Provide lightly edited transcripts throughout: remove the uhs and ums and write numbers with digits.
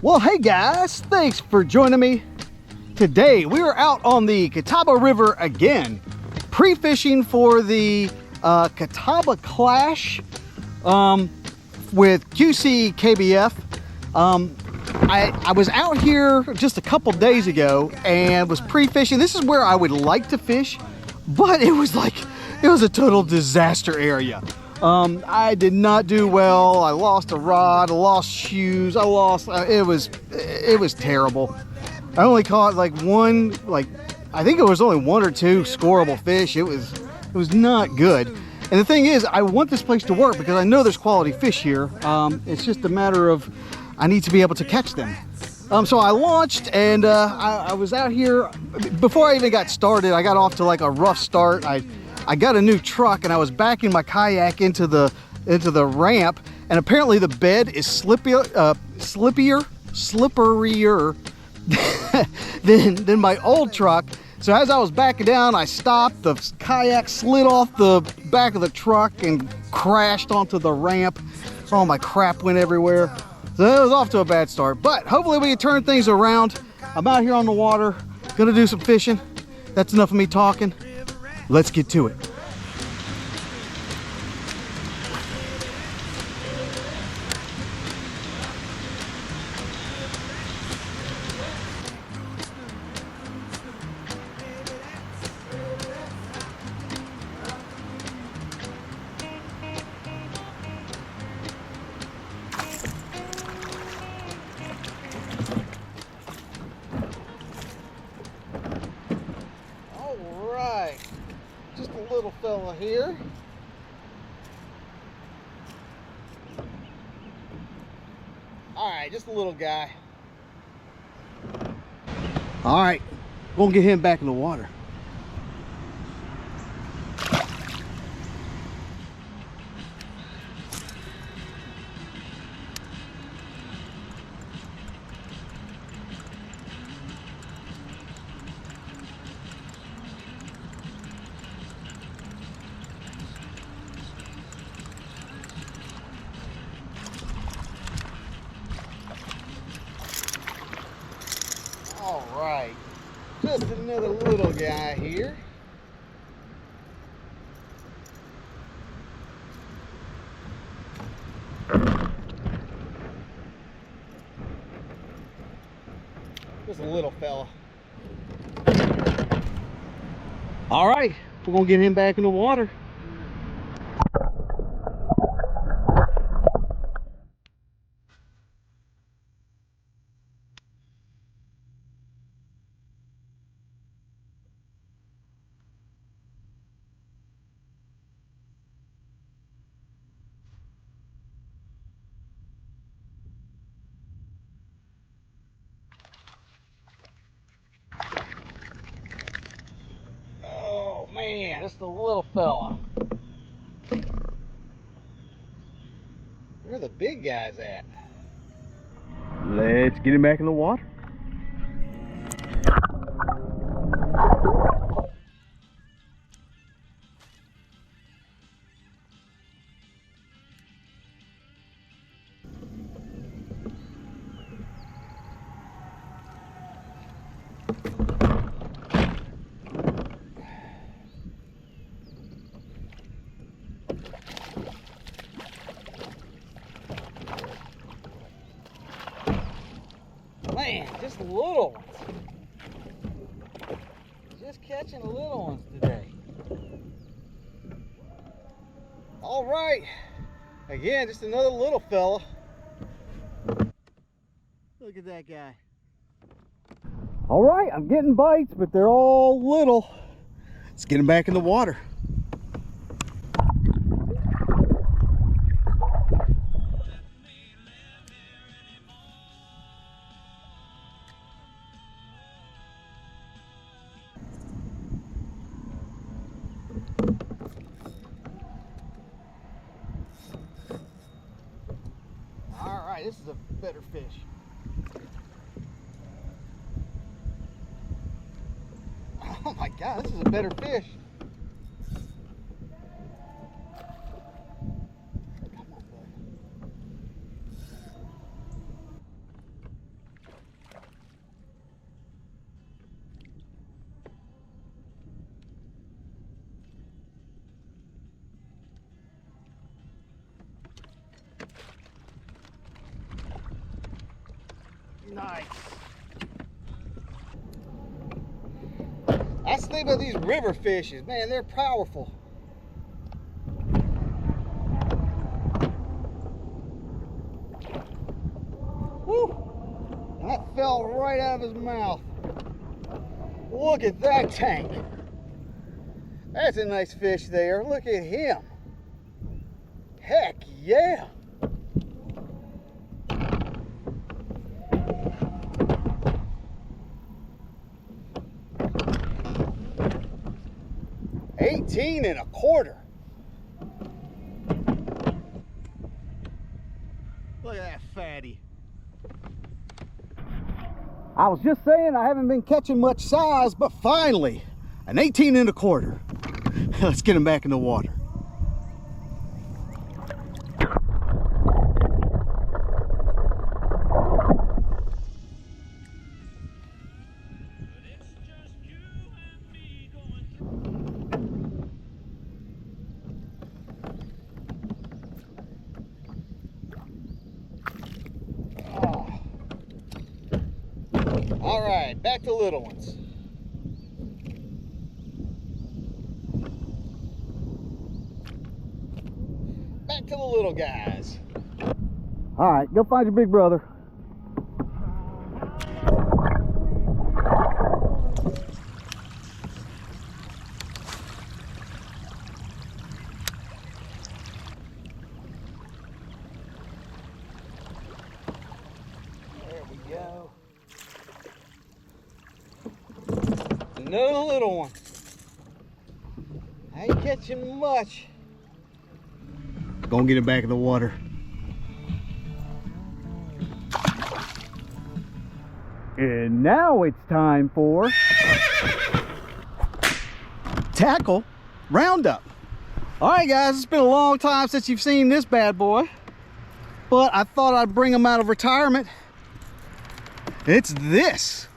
Well, hey guys, thanks for joining me. Today we are out on the Catawba River again, pre-fishing for the Catawba Clash with QC KBF. I was out here just a couple days ago and was pre-fishing. This is where I would like to fish, but it was a total disaster area. I did not do well. I lost a rod, I lost shoes, it was terrible. I only caught I think it was only one or two scoreable fish. It was not good. And the thing is, I want this place to work because I know there's quality fish here. It's just a matter of I need to be able to catch them. So I launched and I was out here. Before I even got started, I got off to like a rough start. I got a new truck and I was backing my kayak into the ramp, and apparently the bed is slipperier than my old truck. So as I was backing down, I stopped, the kayak slid off the back of the truck and crashed onto the ramp. All my crap went everywhere. So it was off to a bad start, but hopefully we can turn things around. I'm out here on the water, gonna do some fishing. That's enough of me talking. Let's get to it. Just a little fella here. All right, just a little guy. All right, we'll get him back in the water. All right, just another little guy here. Just a little fella. All right, we're gonna get him back in the water. Man, just a little fella. Where are the big guys at? Let's get him back in the water. Man, just little ones. Just catching little ones today. All right. Again, just another little fella. Look at that guy. All right, I'm getting bites, but they're all little. Let's get them back in the water. This is a better fish. Oh my God, this is a better fish. Come on, bud. Nice. That's the thing about these river fishes, man, they're powerful. Woo! And that fell right out of his mouth. Look at that tank. That's a nice fish there. Look at him. Heck yeah. $18.25. Look at that fatty. I was just saying I haven't been catching much size, but finally, an 18.25. Let's get him back in the water. All right, back to little ones. Back to the little guys. All right, go find your big brother. There we go. Another little one. I ain't catching much. Gonna get it back in the water. And now it's time for tackle roundup. All right, guys, it's been a long time since you've seen this bad boy, but I thought I'd bring him out of retirement. It's this.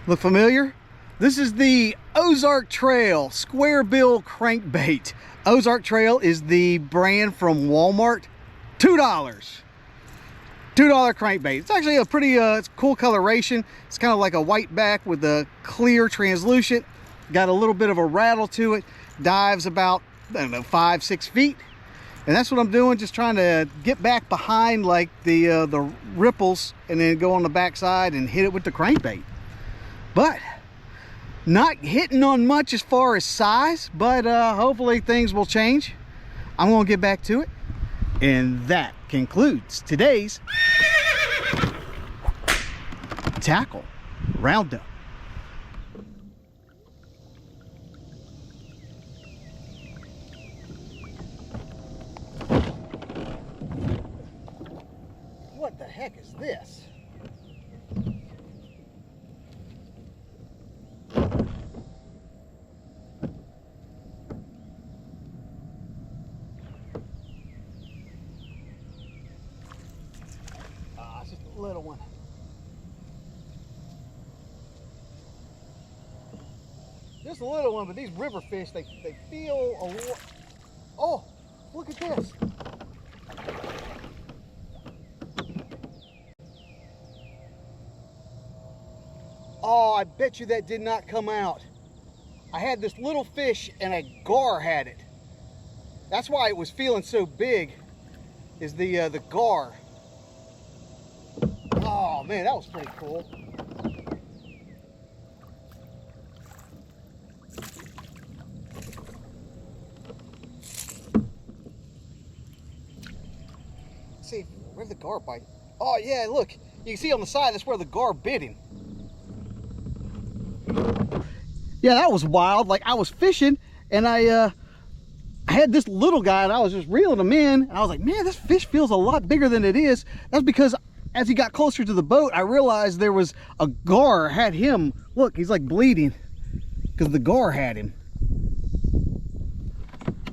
Look familiar? This is the Ozark Trail Square Bill Crankbait. Ozark Trail is the brand from Walmart. $2. $2 crankbait. It's actually a pretty it's cool coloration. It's kind of like a white back with a clear translucent. Got a little bit of a rattle to it. Dives about, I don't know, 5-6 feet. And that's what I'm doing, just trying to get back behind like the ripples and then go on the backside and hit it with the crankbait. But not hitting on much as far as size, but hopefully things will change. I'm gonna get back to it. And that concludes today's tackle roundup. What the heck is this? It's just a little one. Just a little one, but these river fish, they feel a little. Oh, look at this. Oh, I bet you that did not come out. I had this little fish and a gar had it. That's why it was feeling so big, is the gar. Oh man, that was pretty cool. Let's see, where'd the gar bite? Oh yeah, look, you can see on the side, that's where the gar bit him. Yeah, that was wild. Like, I was fishing and I had this little guy and I was just reeling him in and I was like, man, this fish feels a lot bigger than it is. That's because as he got closer to the boat, I realized there was a gar had him. Look, he's like bleeding because the gar had him.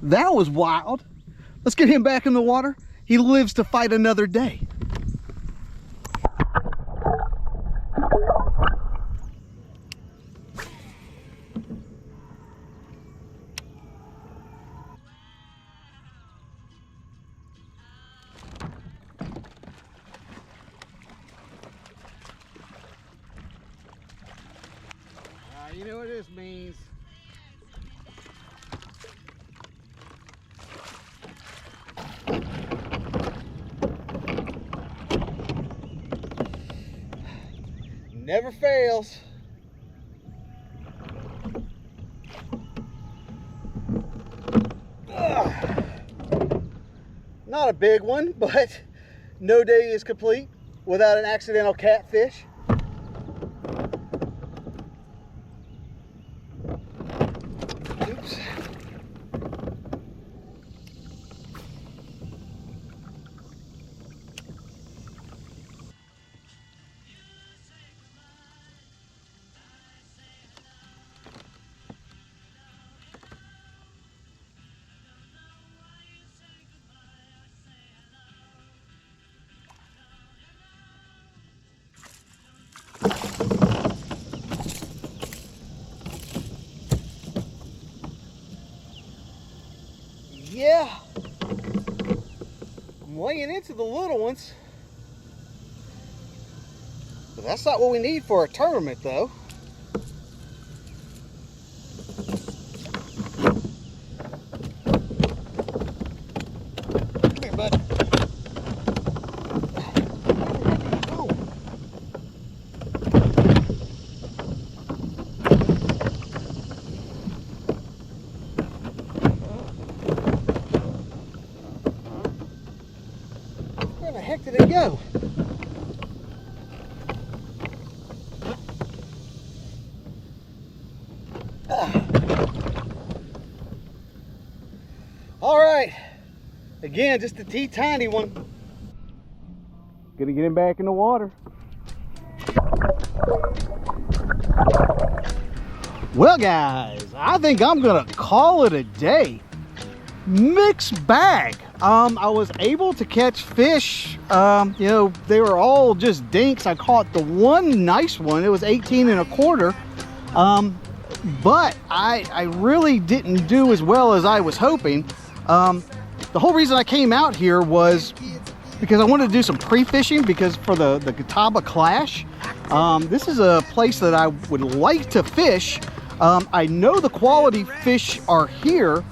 That was wild. Let's get him back in the water. He lives to fight another day. You know what this means. Never fails. Ugh. Not a big one, but no day is complete without an accidental catfish. Oops. Yeah, I'm laying into the little ones, but that's not what we need for a tournament, though. Come here, bud. Where the heck did it go? All right, again, just a teeny one. Gonna get him back in the water. Well, guys, I think I'm gonna call it a day. Mixed bag. I was able to catch fish. You know, they were all just dinks. I caught the one nice one. It was 18 1/4. But I really didn't do as well as I was hoping. The whole reason I came out here was because I wanted to do some pre-fishing, because for the Catawba Clash, this is a place that I would like to fish. I know the quality fish are here.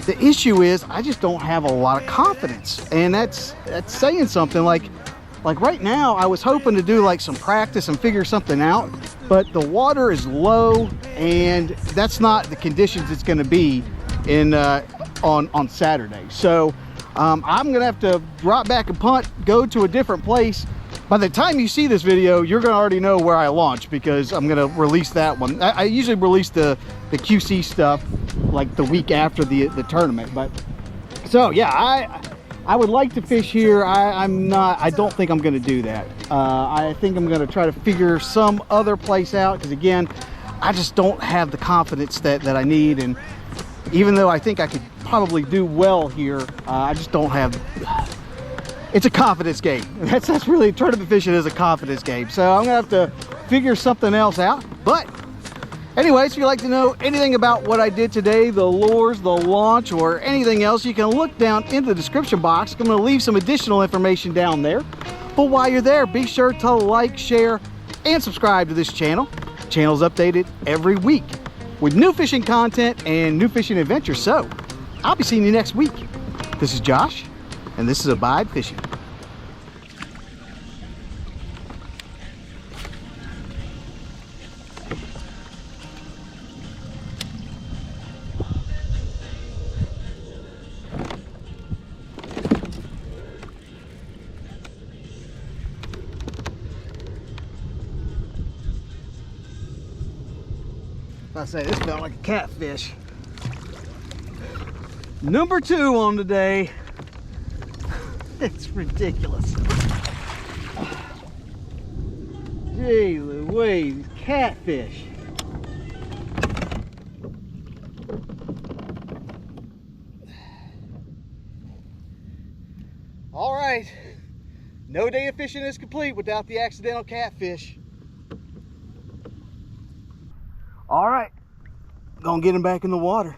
The issue is I just don't have a lot of confidence, and that's saying something. Like right now, I was hoping to do like some practice and figure something out, but the water is low, and that's not the conditions it's going to be in on Saturday. So I'm gonna have to drop back and punt, go to a different place. By the time you see this video, you're gonna already know where I launched, because I'm gonna release that one. I usually release the QC stuff like the week after the tournament. But so yeah, I would like to fish here. I don't think I'm gonna do that. I think I'm gonna try to figure some other place out, because again, I just don't have the confidence that I need. And even though I think I could probably do well here, I just don't have. It's a confidence game. That's really, tournament fishing is a confidence game. So I'm gonna have to figure something else out. But anyways, if you'd like to know anything about what I did today, the lures, the launch, or anything else, you can look down in the description box. I'm gonna leave some additional information down there. But while you're there, be sure to like, share, and subscribe to this channel. The channel's updated every week with new fishing content and new fishing adventures. So I'll be seeing you next week. This is Josh, and this is Abide Fishing. I say this felt like a catfish. Number 2 on the day. It's ridiculous. Gee Louise, catfish. All right, no day of fishing is complete without the accidental catfish. All right, gonna get him back in the water.